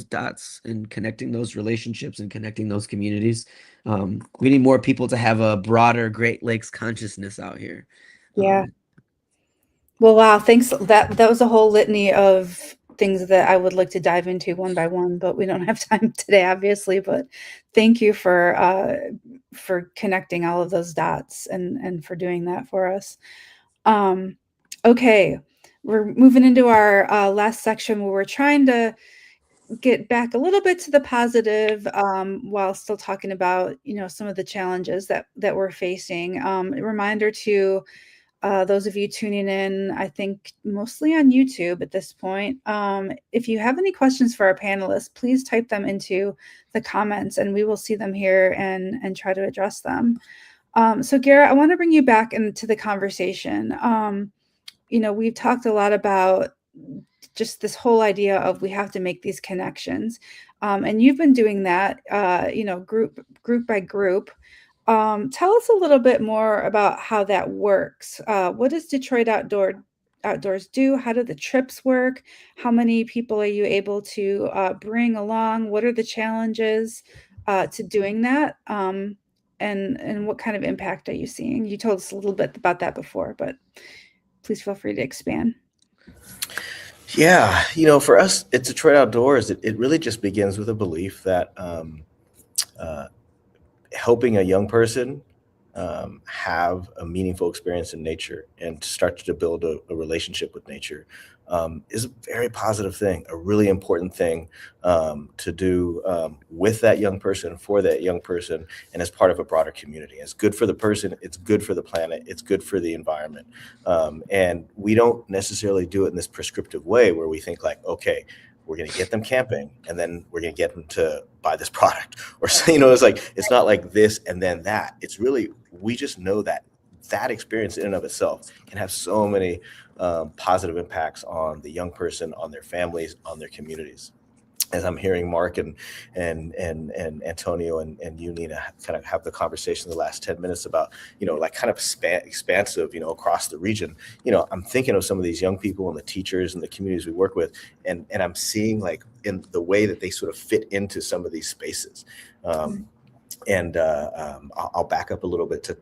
dots and connecting those relationships and connecting those communities. We need more people to have a broader Great Lakes consciousness out here. Yeah. Um, Well, wow, thanks. That was a whole litany of things that I would like to dive into one by one, but we don't have time today, obviously. But thank you for connecting all of those dots and for doing that for us. Um, okay, we're moving into our last section where we're trying to get back a little bit to the positive, while still talking about some of the challenges that we're facing. A reminder to those of you tuning in, I think mostly on YouTube at this point. If you have any questions for our panelists, please type them into the comments and we will see them here and try to address them. So Garrett, I want to bring you back into the conversation. We've talked a lot about just this whole idea of we have to make these connections. And you've been doing that, group by group. Tell us a little bit more about how that works. What does Detroit Outdoors do? How do the trips work? How many people are you able to bring along? What are the challenges to doing that? And what kind of impact are you seeing? You told us a little bit about that before, but please feel free to expand. Yeah, for us at Detroit Outdoors, it really just begins with a belief that helping a young person have a meaningful experience in nature and to start to build a relationship with nature is a very positive thing, a really important thing to do with that young person, for that young person, and as part of a broader community. It's good for the person, it's good for the planet, it's good for the environment. And we don't necessarily do it in this prescriptive way where we think like, okay, we're going to get them camping and then we're going to get them to buy this product, or it's like, it's not like this and then that. It's really, we just know that experience in and of itself can have so many positive impacts on the young person, on their families, on their communities. As I'm hearing Mark and Antonio and you, Nina, kind of have the conversation the last 10 minutes about, like kind of expansive, across the region, I'm thinking of some of these young people and the teachers and the communities we work with, and I'm seeing like in the way that they sort of fit into some of these spaces. And I'll back up a little bit to,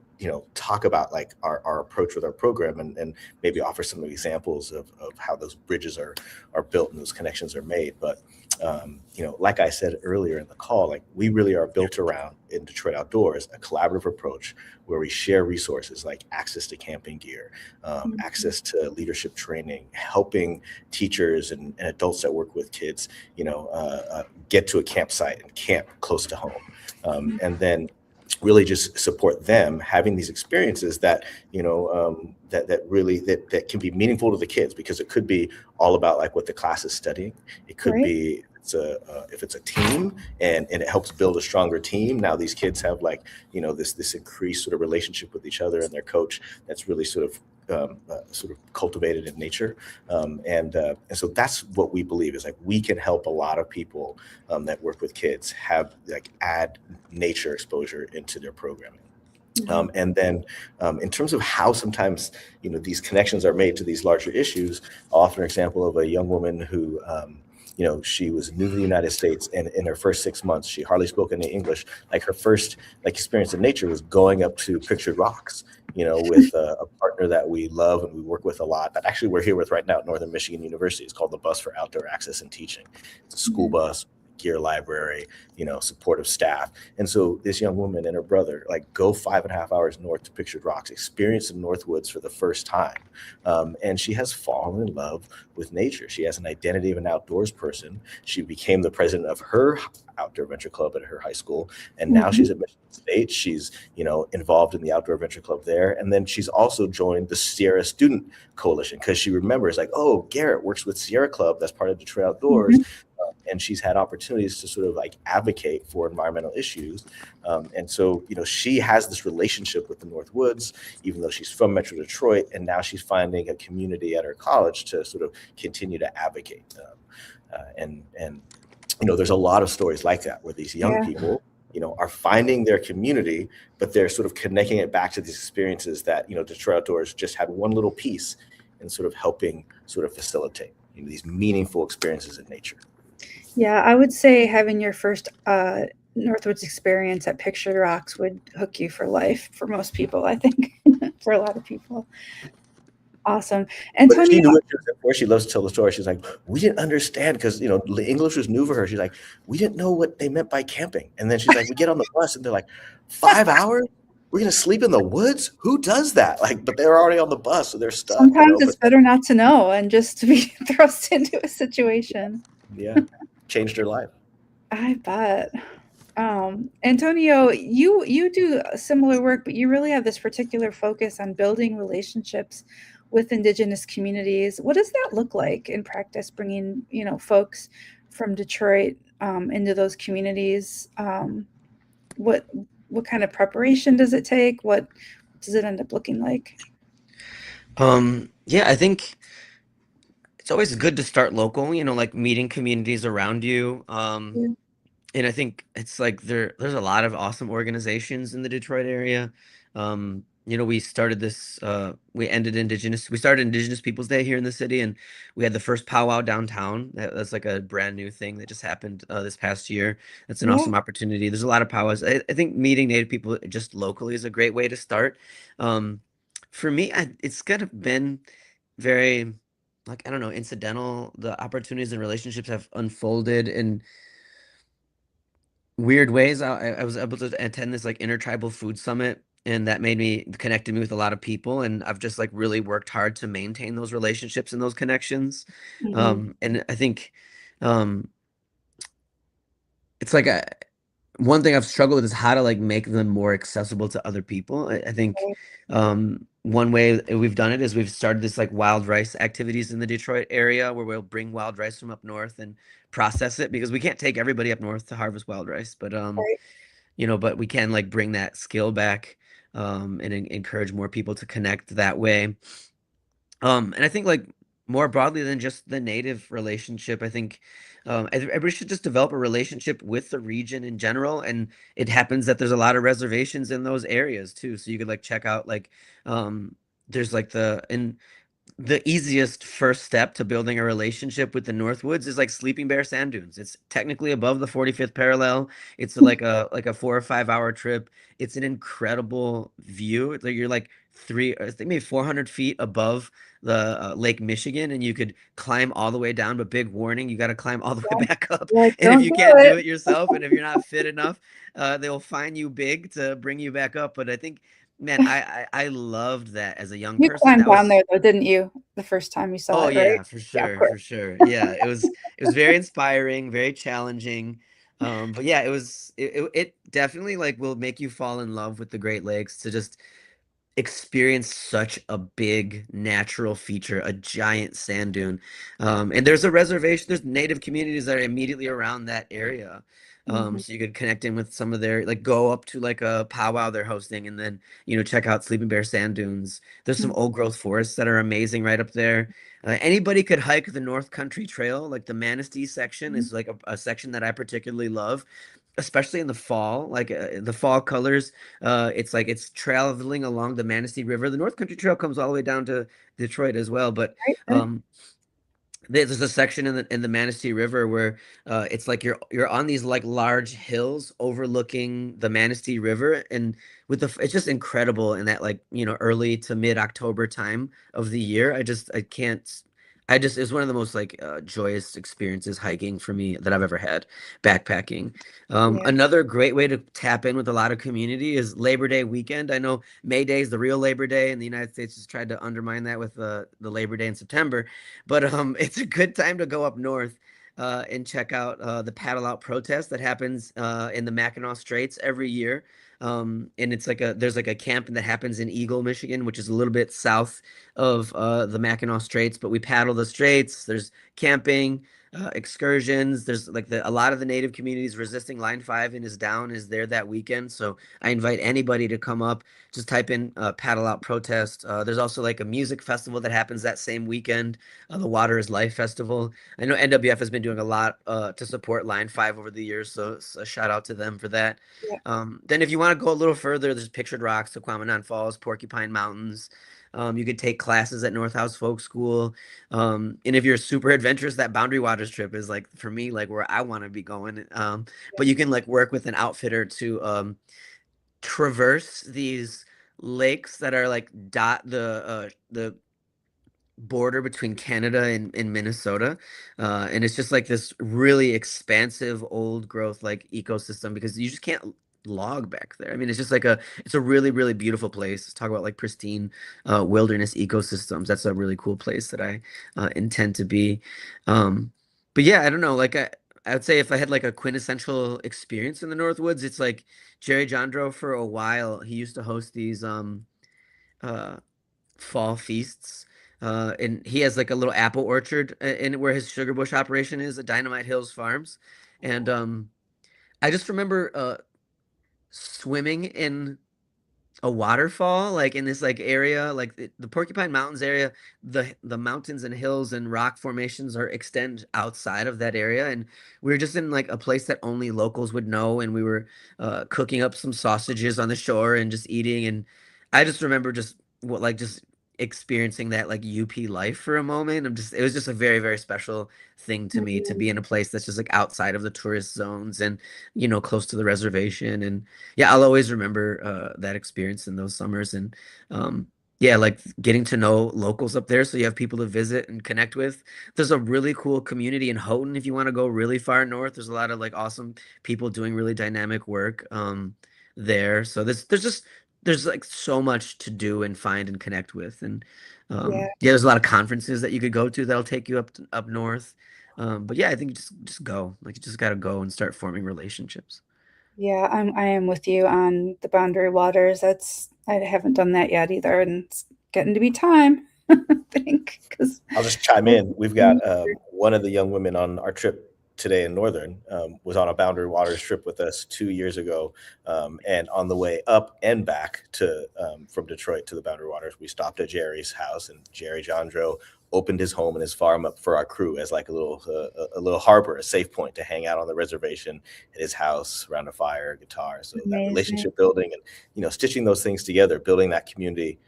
talk about like our approach with our program and maybe offer some examples of how those bridges are built and those connections are made. But, like I said earlier in the call, like we really are built around in Detroit Outdoors, a collaborative approach where we share resources like access to camping gear, access to leadership training, helping teachers and adults that work with kids, get to a campsite and camp close to home. And then really just support them having these experiences that, that can be meaningful to the kids, because it could be all about like what the class is studying. It could be if it's a team and it helps build a stronger team. Now these kids have like, this increased sort of relationship with each other and their coach that's really sort of cultivated in nature. And so that's what we believe is like, we can help a lot of people that work with kids have like add nature exposure into their programming. And then in terms of how sometimes, these connections are made to these larger issues, I'll offer an example of a young woman who, she was new to the United States, and in her first 6 months, she hardly spoke any English. Like her first experience in nature was going up to pictured rocks, with a partner that we love and we work with a lot, that actually we're here with right now at Northern Michigan University. It's called the Bus for Outdoor Access and Teaching. It's a school bus, gear library, supportive staff. And so this young woman and her brother go 5.5 hours north to Pictured Rocks, experience the Northwoods for the first time. And she has fallen in love with nature. She has an identity of an outdoors person. She became the president of her outdoor adventure club at her high school. And now she's at Michigan State. She's, involved in the outdoor adventure club there. And then she's also joined the Sierra Student Coalition because she remembers oh, Garrett works with Sierra Club. That's part of Detroit Outdoors. And she's had opportunities to sort of advocate for environmental issues. And so, she has this relationship with the Northwoods, even though she's from Metro Detroit, and now she's finding a community at her college to sort of continue to advocate. And there's a lot of stories like that where these young people, are finding their community, but they're sort of connecting it back to these experiences that, Detroit Outdoors just had one little piece in sort of helping sort of facilitate these meaningful experiences in nature. Yeah, I would say having your first Northwoods experience at Pictured Rocks would hook you for life for most people, I think, for a lot of people. Awesome. But she knew it before. She loves to tell the story. She's like, we didn't understand because, English was new for her. She's like, we didn't know what they meant by camping. And then she's like, we get on the bus and they're like, 5 hours? We're going to sleep in the woods? Who does that? But they're already on the bus, so they're stuck. Sometimes it's better not to know and just to be thrust into a situation. Yeah. Changed her life. I bet. Antonio, you do similar work, but you really have this particular focus on building relationships with Indigenous communities. What does that look like in practice, bringing folks from Detroit into those communities? What kind of preparation does it take? What does it end up looking like? Yeah, I think it's always good to start local, like meeting communities around you. Yeah. And I think it's like there's a lot of awesome organizations in the Detroit area. We started this we started Indigenous Peoples Day here in the city, and we had the first powwow downtown. That's like a brand new thing that just happened this past year. That's an Yeah. awesome opportunity. There's a lot of powwows. I think meeting Native people just locally is a great way to start. Um, for me, it's kind of been very, like, I don't know, incidental. The opportunities and relationships have unfolded in weird ways. I was able to attend this like intertribal food summit, and that connected me with a lot of people. And I've just like really worked hard to maintain those relationships and those connections. Hmm. And I think um, it's like one thing I've struggled with is how to like make them more accessible to other people. I think one way that we've done it is we've started this like wild rice activities in the Detroit area where we'll bring wild rice from up north and process it, because we can't take everybody up north to harvest wild rice, Right. but we can like bring that skill back, and encourage more people to connect that way. And I think like more broadly than just the native relationship, I think everybody should just develop a relationship with the region in general. And it happens that there's a lot of reservations in those areas too. So you could like check out like there's like the easiest first step to building a relationship with the Northwoods is like Sleeping Bear Sand Dunes. It's technically above the 45th parallel. It's like a 4 or 5 hour trip. It's an incredible view. It's like you're like I think maybe 400 feet above the Lake Michigan, and you could climb all the way down. But big warning, you got to climb all the way Yeah. back up. Like, And if don't you do can't do it. it yourself, and if you're not fit enough, they'll fine you big to bring you back up. But I think, man, I loved that as a young You person. climbed That down was there though, didn't you? The first time you saw Oh it, right? yeah, for Yeah, of sure, course. for sure. Yeah, it was very inspiring, very challenging. But yeah, it definitely like will make you fall in love with the Great Lakes to just experience such a big natural feature, a giant sand dune. And there's a reservation, there's native communities that are immediately around that area. Mhm. So you could connect in with some of their, like go up to like a powwow they're hosting, and then, check out Sleeping Bear Sand Dunes. There's some Mhm. old growth forests that are amazing right up there. Anybody could hike the North Country Trail. Like the Manistee section is like a section that I particularly love, especially in the fall. Like the fall colors, it's like it's traveling along the Manistee River. The North Country Trail comes all the way down to Detroit as well, but Right, right. um, there's a section in the Manistee River where it's like you're on these like large hills overlooking the Manistee River, and it's just incredible in that, like, early to mid October time of the year. I can't. It's one of the most like joyous experiences hiking for me that I've ever had, backpacking. Yeah. Another great way to tap in with a lot of community is Labor Day weekend. I know May Day is the real Labor Day, and the United States has tried to undermine that with the Labor Day in September. But it's a good time to go up north and check out the paddle out protest that happens in the Mackinac Straits every year. And there's like a camp that happens in Eagle, Michigan, which is a little bit south of the Mackinac Straits. But we paddle the straits. There's camping, excursions. There's like a lot of the native communities resisting Line 5 and is down is there that weekend. So I invite anybody to come up. Just type in paddle out protest. There's also like a music festival that happens that same weekend, the Water is Life Festival. I know NWF has been doing a lot to support Line 5 over the years, so a shout out to them for that. Yeah. Then if you want to go a little further, there's Pictured Rocks, Tequamanon Falls, Porcupine Mountains. You could take classes at North House Folk School. And if you're super adventurous, that Boundary Waters trip is like, for me, like where I want to be going. But you can like work with an outfitter to traverse these lakes that are like dot the border between Canada and Minnesota. And it's just like this really expansive old growth like ecosystem, because you just can't log back there. I mean, it's a really, really beautiful place. Talk about like pristine wilderness ecosystems. That's a really cool place that I intend to be. Um, but yeah, I don't know. I would say if I had like a quintessential experience in the Northwoods, it's like Jerry Jandro for a while. He used to host these uh fall feasts. And he has like a little apple orchard in where his sugar bush operation is at Dynamite Hills Farms. And I just remember swimming in a waterfall like in this like area like the Porcupine Mountains area. The mountains and hills and rock formations are extend outside of that area, and we were just in like a place that only locals would know, and we were cooking up some sausages on the shore and just eating. And I just remember just what like just experiencing that like UP life for a moment. It was just a very, very special thing to me to Mhm. be in a place that's just like outside of the tourist zones and close to the reservation. And yeah, I'll always remember that experience in those summers. And yeah, like getting to know locals up there, so you have people to visit and connect with. There's a really cool community in Houghton if you want to go really far north. There's a lot of like awesome people doing really dynamic work there. So there's like so much to do and find and connect with. And Yeah. yeah, there's a lot of conferences that you could go to that'll take you up north. But yeah, I think you just go. Like you just gotta go and start forming relationships. Yeah, I am with you on the Boundary Waters. I haven't done that yet either, and it's getting to be time, I think, because I'll just chime in. We've got one of the young women on our trip today in Northern was on a Boundary Waters trip with us 2 years ago. And on the way up and back to from Detroit to the Boundary Waters, we stopped at Jerry's house, and Jerry Jandro opened his home and his farm up for our crew as like a little harbor, a safe point to hang out on the reservation at his house around a fire, guitar. So that amazing. relationship building and stitching those things together, building that community,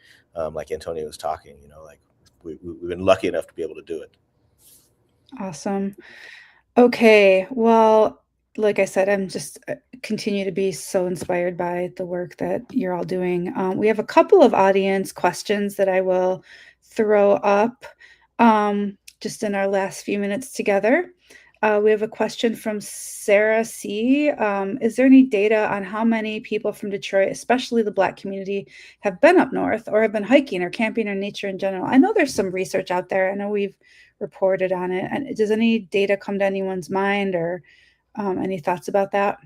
like Antonio was talking, like we've been lucky enough to be able to do it. Awesome. Okay, well, like I said, I'm just continue to be so inspired by the work that you're all doing. We have a couple of audience questions that I will throw up just in our last few minutes together. We have a question from Sarah C. Is there any data on how many people from Detroit, especially the Black community, have been up north or have been hiking or camping or nature in general? I know there's some research out there. I know we've reported on it. And does any data come to anyone's mind or any thoughts about that?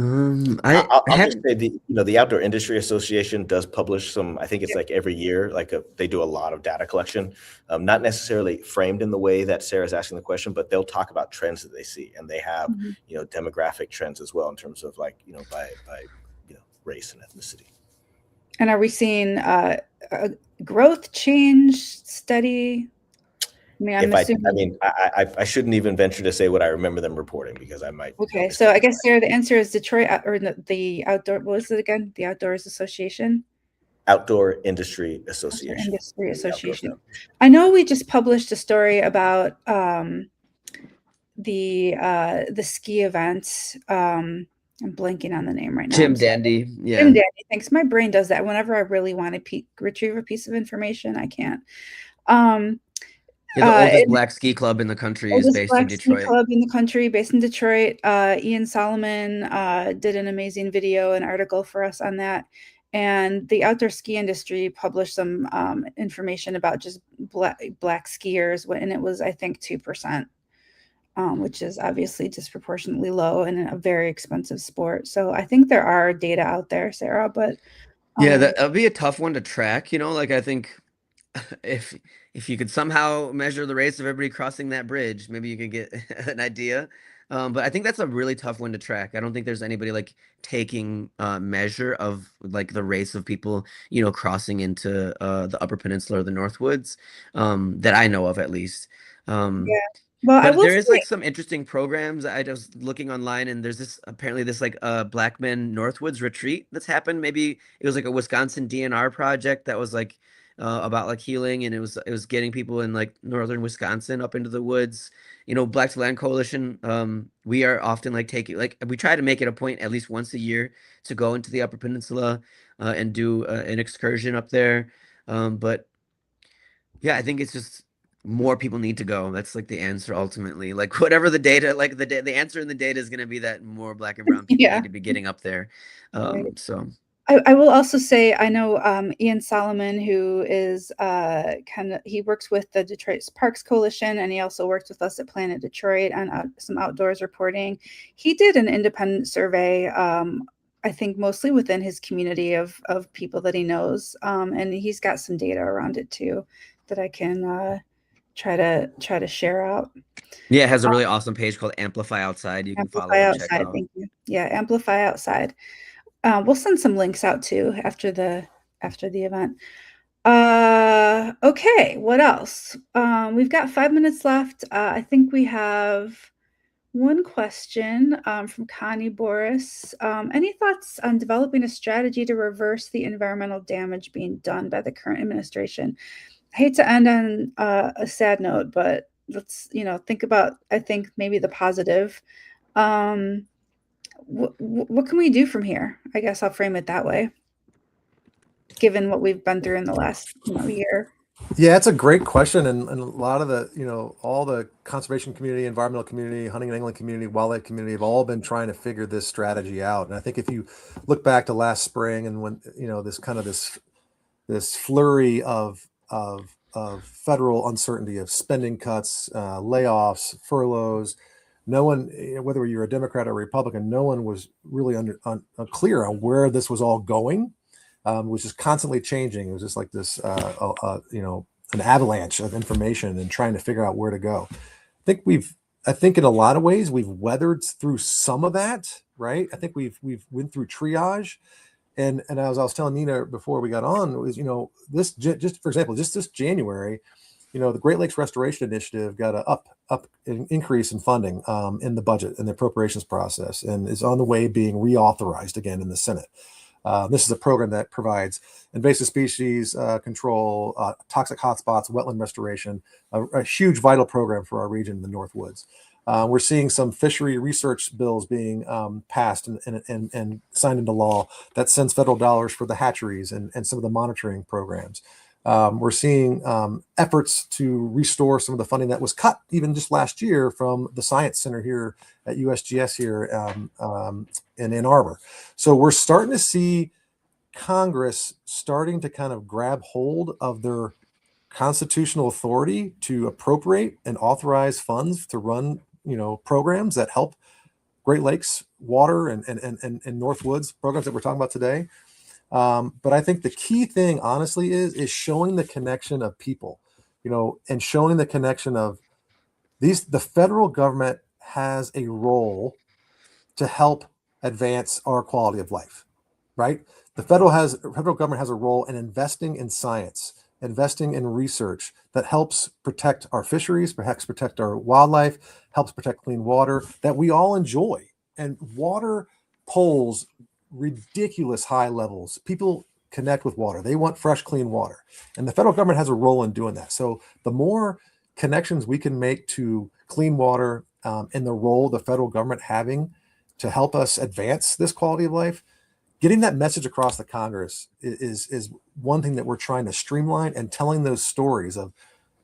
I I'll just haven't. say the Outdoor Industry Association does publish some. I think it's Yeah. like every year, they do a lot of data collection, not necessarily framed in the way that Sarah's asking the question, but they'll talk about trends that they see, and they have Mhm. demographic trends as well in terms of like by race and ethnicity. And are we seeing a growth, change, steady? I mean, I'm If I assuming. mean I shouldn't even venture to say what I remember them reporting because I might Okay, so mistake I it. guess Sarah, the answer is Detroit or the outdoor. What was it again? The Outdoors Association. Outdoor Industry Outdoor Association. Industry The Outdoor Association. Foundation. I know we just published a story about the ski event. I'm blanking on the name right now. I'm Jim sorry. Dandy, Jim yeah. Dandy. Thanks. My brain does that whenever I really want to retrieve a piece of information. I can't. Um, Yeah, the oldest and black ski club in the country is oldest based in black ski Detroit. club in the country, based in Detroit. Ian Solomon did an amazing video and article for us on that. And the outdoor ski industry published some information about just black skiers, and it was, I think, 2%, which is obviously disproportionately low in a very expensive sport. So I think there are data out there, Sarah, but Yeah, um, that'll be a tough one to track, like I think if if you could somehow measure the race of everybody crossing that bridge, maybe you could get an idea. But I think that's a really tough one to track. I don't think there's anybody like taking measure of like the race of people, crossing into the Upper Peninsula or the Northwoods, that I know of at least. Um, yeah. Well, I but will there is say, like some interesting programs. I was looking online, and there's this apparently this like Black Men Northwoods retreat that's happened. Maybe it was like a Wisconsin DNR project that was like about like healing, and it was getting people in like northern Wisconsin up into the woods. Black to Land Coalition. We are often like taking like we try to make it a point at least once a year to go into the Upper Peninsula and do an excursion up there. But yeah, I think it's just more people need to go. That's like the answer ultimately. Like whatever the data, like the answer in the data is going to be that more black and brown people yeah. need to be getting up there. Right. So I will also say I know Ian Solomon, who is he works with the Detroit Parks Coalition, and he also worked with us at Planet Detroit on some outdoors reporting. He did an independent survey, I think mostly within his community of people that he knows, and he's got some data around it too that I can try to share out. yeah, it has a really awesome page called Amplify Outside. You can follow Amplify and check Outside, out. thank you. Yeah, Amplify Outside. We'll send some links out too after the event. Okay, what else? We've got 5 minutes left. I think we have one question from Connie Boris. Any thoughts on developing a strategy to reverse the environmental damage being done by the current administration? I hate to end on a sad note, but let's think about, I think, maybe the positive. What can we do from here? I guess I'll frame it that way, given what we've been through in the last year. Yeah, it's a great question, and a lot of the all the conservation community, environmental community, hunting and angling community, wildlife community have all been trying to figure this strategy out. And I think if you look back to last spring and when this flurry of federal uncertainty of spending cuts, layoffs, furloughs, no one, whether you're a Democrat or Republican, no one was really clear on where this was all going. It was just constantly changing. It was just like this, an avalanche of information and trying to figure out where to go. I think in a lot of ways we've weathered through some of that, right? I think we've went through triage, and as I was telling Nina before we got on, was this just for example, just this January, the Great Lakes Restoration Initiative got an increase in funding in the budget and the appropriations process, and is on the way being reauthorized again in the Senate. This is a program that provides invasive species control, toxic hotspots, wetland restoration, a huge vital program for our region in the Northwoods. We're seeing some fishery research bills being passed and signed into law that sends federal dollars for the hatcheries and some of the monitoring programs. We're seeing efforts to restore some of the funding that was cut even just last year from the Science Center here at USGS here in Ann Arbor. So we're starting to see Congress starting to kind of grab hold of their constitutional authority to appropriate and authorize funds to run, programs that help Great Lakes water and Northwoods, programs that we're talking about today. But I think the key thing, honestly, is showing the connection of people, and showing the connection of the federal government has a role to help advance our quality of life, right? The federal government has a role in investing in science, investing in research that helps protect our fisheries, perhaps protect our wildlife, helps protect clean water that we all enjoy. And water polls ridiculous high levels. People connect with water. They want fresh, clean water. And the federal government has a role in doing that. So the more connections we can make to clean water and the role the federal government having to help us advance this quality of life, getting that message across the Congress is one thing that we're trying to streamline, and telling those stories of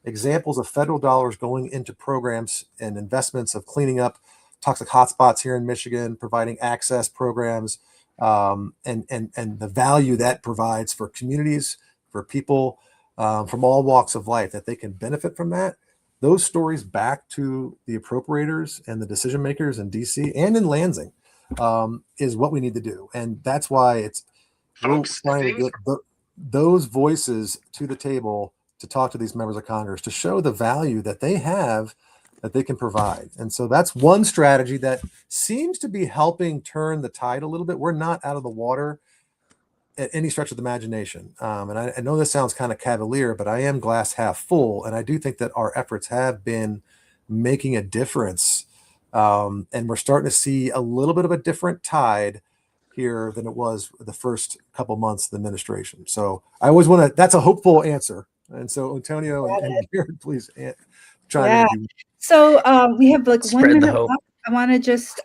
examples of federal dollars going into programs and investments of cleaning up toxic hotspots here in Michigan, providing access programs, and the value that provides for communities, for people from all walks of life, that they can benefit from that. Those stories back to the appropriators and the decision makers in DC and in Lansing is what we need to do. And that's why we're trying to get those voices to the table to talk to these members of Congress, to show the value that they have, that they can provide. And so that's one strategy that seems to be helping turn the tide a little bit. We're not out of the water at any stretch of the imagination. And I know this sounds kind of cavalier, but I am glass half full. And I do think that our efforts have been making a difference. And we're starting to see a little bit of a different tide here than it was the first couple months of the administration. So I always want to, that's a hopeful answer. And so Antonio and Jared, please chime in. So we have like Spread 1 the minute hope. left. I want to just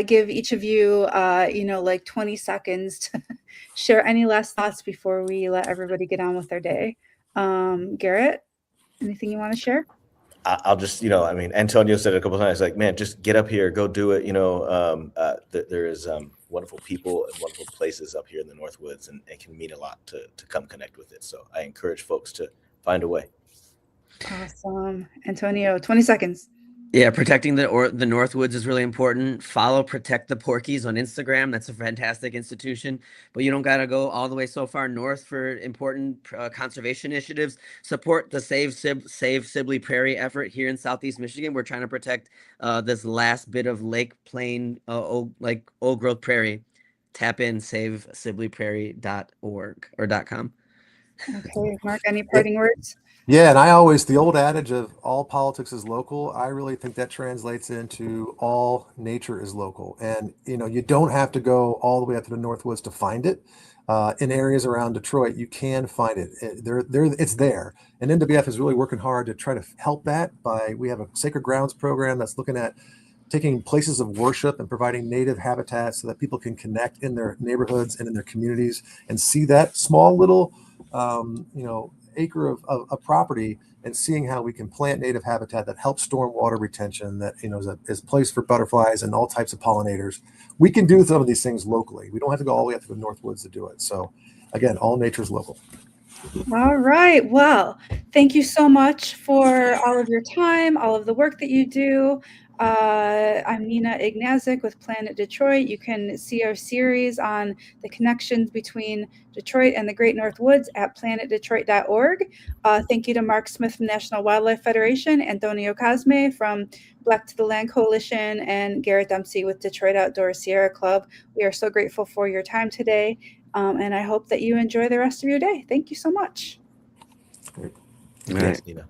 give each of you, like 20 seconds to share any last thoughts before we let everybody get on with their day. Garrett, anything you want to share? I'll just, Antonio said it a couple of times, like, man, just get up here, go do it. There is wonderful people and wonderful places up here in the Northwoods, and it can mean a lot to come connect with it. So I encourage folks to find a way. Awesome. Antonio, 20 seconds. Yeah, protecting the Northwoods is really important. Follow Protect the Porkies on Instagram. That's a fantastic institution. But you don't got to go all the way so far north for important conservation initiatives. Support the Save Sibley Prairie effort here in Southeast Michigan. We're trying to protect this last bit of lake plain, old growth prairie. tap in savesibleyprairie.org or .com. Okay, Mark, any parting words? Yeah, and the old adage of all politics is local, I really think that translates into all nature is local. And, you don't have to go all the way up to the Northwoods to find it. In areas around Detroit, you can find it. It's there. And NWF is really working hard to try to help that we have a Sacred Grounds program that's looking at taking places of worship and providing native habitat so that people can connect in their neighborhoods and in their communities and see that small little, acre of property, and seeing how we can plant native habitat that helps stormwater retention, that is a place for butterflies and all types of pollinators. We can do some of these things locally. We don't have to go all the way up to the Northwoods to do it. So again, all nature is local. All right. Well, thank you so much for all of your time, all of the work that you do. I'm Nina Ignazik with Planet Detroit. You can see our series on the connections between Detroit and the Great Northwoods at planetdetroit.org. Thank you to Mark Smith from National Wildlife Federation, Antonio Cosme from Black to the Land Coalition, and Garrett Dempsey with Detroit Outdoor Sierra Club. We are so grateful for your time today. And I hope that you enjoy the rest of your day. Thank you so much. Great. Thanks, Nina.